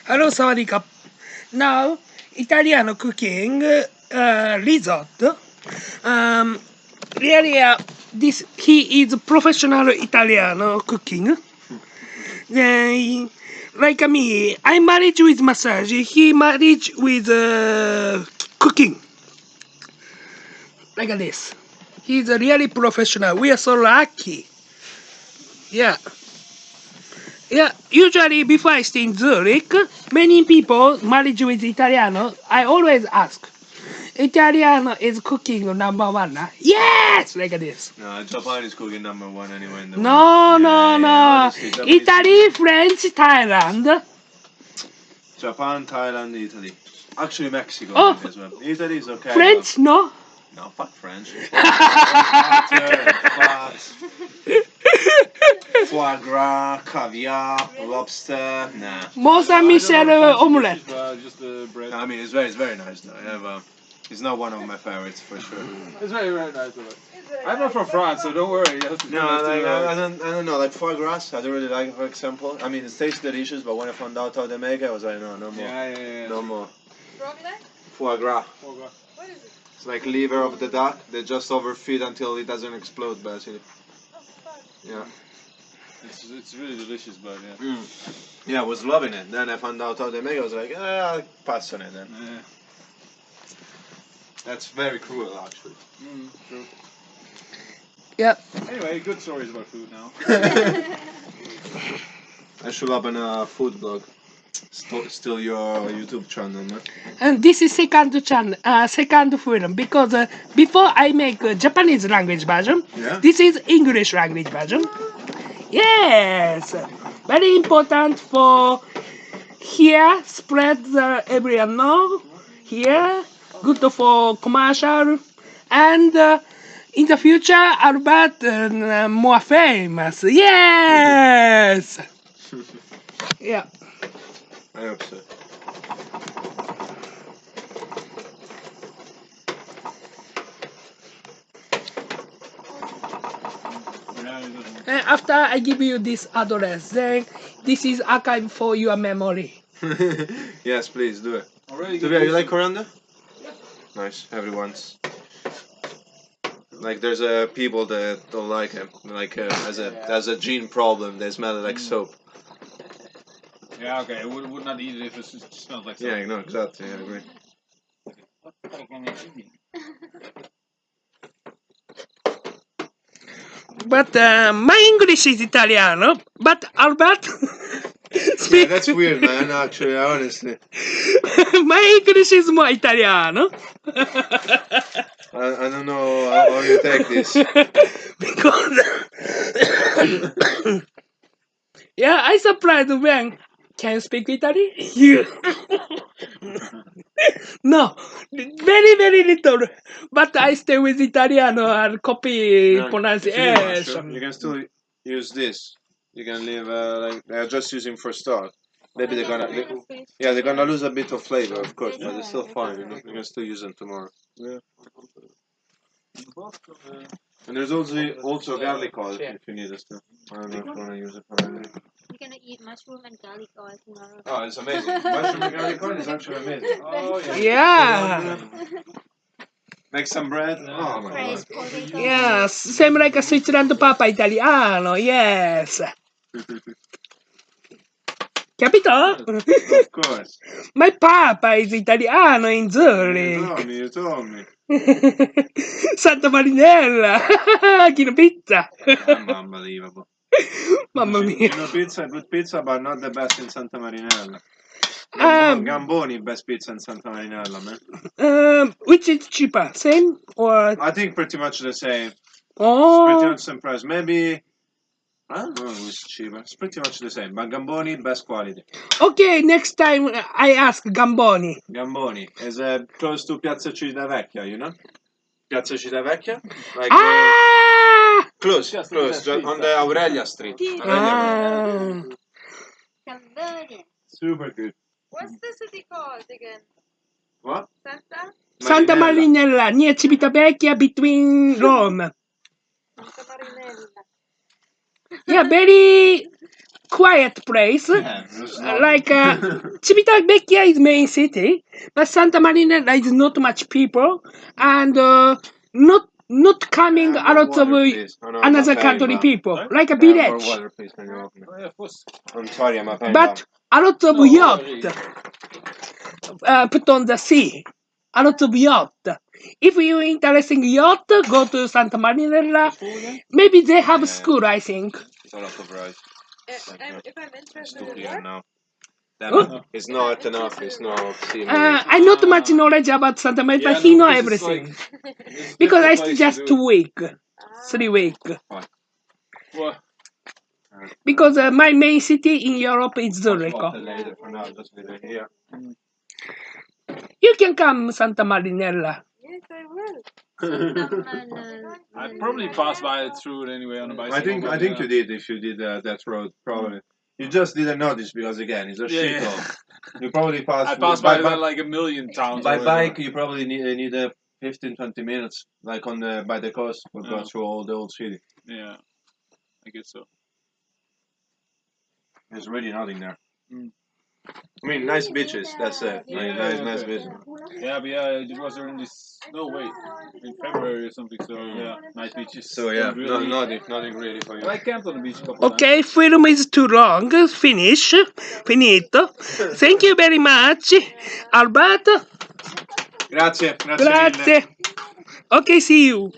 Hello, Sawadee. Now, Italiano cooking risotto. Um, really, this he is professional Italiano cooking. Like me, I married with massage. He married with cooking. Like this. He's a really professional. We are so lucky. Yeah. Yeah, usually before I stay in Zurich, many people married with Italiano. I always ask, Italiano is cooking number one. Yes, like this. No, Japan is cooking number one anyway in the No, world. no, no. Honestly, Japanese Italy, France, Thailand. Japan, Thailand, Italy. Actually, Mexico Oh, maybe as well. Italy is okay. French, no. No, fuck French. Fat, foie gras, caviar, lobster. Nah. Mont Saint Michel omelette. Just the bread. I mean, it's very nice though. I have, it's not one of my favorites for sure. It's very nice of it. I'm not from France, so don't worry. No, like, I don't know. Like foie gras, I don't really like it. For example, I mean, it tastes delicious, but when I found out how they make it, I was like, no more, Yeah. no more. Frog leg? Foie gras. Oh, God. What is it? It's like liver of the duck. They just overfeed until it doesn't explode, basically. Oh, fuck. Yeah. It's really delicious, but yeah. Yeah, I was loving it. Then I found out how they make it. I was like, I'll pass on it then. Yeah. That's very cruel, actually. True. Yeah. Anyway, good stories about food now. I should open a food blog. Still your YouTube channel, man. And this is second channel, second film because before I make Japanese language version, Yeah? this is English language version. Yes, very important for here spread everyone know here. Good for commercial and in the future Albert more famous. Yes. Yeah. I hope so. And after I give you this address, then this is archive for your memory. Yes, please do it. Already Tobias, you like coriander? Nice, everyone's. Like there's people that don't like him, like as a gene problem. They smell it like soap. Yeah, okay. I would not eat it if it smells like Yeah, soap. no, exactly. I agree. But my English is Italiano, but Albert Yeah, that's weird, man. Actually, honestly, my English is more Italiano. I don't know how you take this. Because yeah, I surprised when can you speak Italy? You no, very little. But I stay with Italiano and copy No, if you want to, pronunciation. you can still use this. You can leave like they're just using for start. Maybe they're gonna lose a bit of flavor, of course, but it's still fine. You know, you can still use them tomorrow. Yeah. And there's also garlic oil if you need us to. I don't know if you wanna use it for anything. We're gonna eat mushroom and garlic oil tomorrow. Oh, it's amazing. Mushroom and garlic oil is actually amazing. Oh, yeah. Yeah. Make some bread. Oh my Fried god. potato. Yes, same like a Switzerland Papa Italiano, yes. Capito? Of course. My Papa is Italiano in You Zurich. told me. Santa Marinella, Chino Pizza. Unbelievable. Mamma mia. You know, pizza, good pizza, but not the best in Santa Marinella. Um, Gamboni, best pizza in Santa Marinella, man. which is cheaper, same or? I think pretty much the same. Pretty Oh, much the same price. Maybe, I don't know who's cheaper. It's pretty much the same. But Gamboni, best quality. okay. Next time I ask Gamboni. Gamboni is close to Piazza Civitavecchia, you know? Piazza Civitavecchia? Like Ah! close, Just close, in that on the Aurelia Street. Aurelia Road. Ah. Cambodia. Super good. What's the city called again? What? Santa Marinella, near Civitavecchia, between Rome. Santa Marinella. Yeah, very quiet place. Yeah, it's not. Like Civitavecchia is main city, but Santa Marinella is not much people and not coming a lot of another country people, Right? like a More village, water, please, can you open it? Oh, yeah, of course. I'm sorry, I'm a pen but a lot of No, yacht already. put on the sea. A lot of yacht. If you interested in yacht, go to Santa Marinella. Just full again? Maybe they have Yeah. school, I think. It's a lot of rice. If I'm It's interested too in clear what? now. Huh? It's not enough. It's not scenery. I not much knowledge about Santa Maria, Yeah, but he no, know because it's everything. like it's a Because I difficult stay place just to 2 do. week, Ah. 3 week. What? Because my main city in Europe is Much Zurich. water later for now. Just leave it here. You can come Santa Marinella. Yes, I will. I probably passed by it through it anyway on a bicycle. I think you did if you did that road probably. You just didn't notice because again it's a Yeah, shithole. You probably passed. I passed by that like a million towns. by already. bike. You probably need 15-20 minutes, like on the by the coast. We'll go Yeah. through all the old city. Yeah, I guess so. There's really nothing there. Mm. I mean, nice beaches. That's it. Yeah, Like, yeah, nice okay. beaches. Yeah, but yeah, it was during this. No, wait, in February or something. So yeah, nice beaches. So yeah, Didn't really, nothing really for you. I camped on the beach a couple of times. Okay, film is too long. Finish. Finito. Thank you very much. Alberto. Grazie. Grazie. Okay, see you.